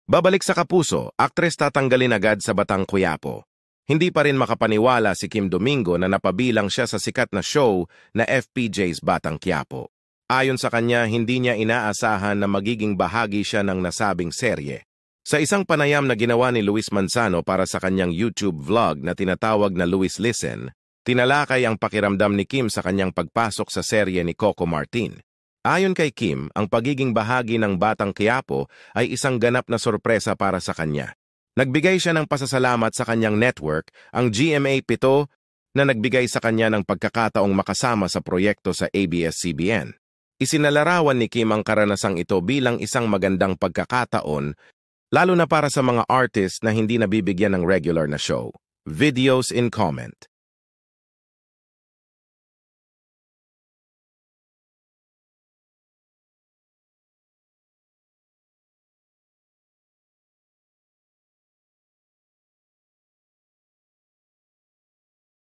Babalik sa Kapuso, aktres tatanggalin agad sa Batang Quiapo. Hindi pa rin makapaniwala si Kim Domingo na napabilang siya sa sikat na show na FPJ's Batang Quiapo. Ayon sa kanya, hindi niya inaasahan na magiging bahagi siya ng nasabing serye. Sa isang panayam na ginawa ni Luis Manzano para sa kanyang YouTube vlog na tinatawag na Luis Listen, tinalakay ang pakiramdam ni Kim sa kanyang pagpasok sa serye ni Coco Martin. Ayon kay Kim, ang pagiging bahagi ng Batang Quiapo ay isang ganap na sorpresa para sa kanya. Nagbigay siya ng pasasalamat sa kanyang network, ang GMA7, na nagbigay sa kanya ng pagkakataong makasama sa proyekto sa ABS-CBN. Isinalarawan ni Kim ang karanasang ito bilang isang magandang pagkakataon, lalo na para sa mga artist na hindi nabibigyan ng regular na show. Videos in comment.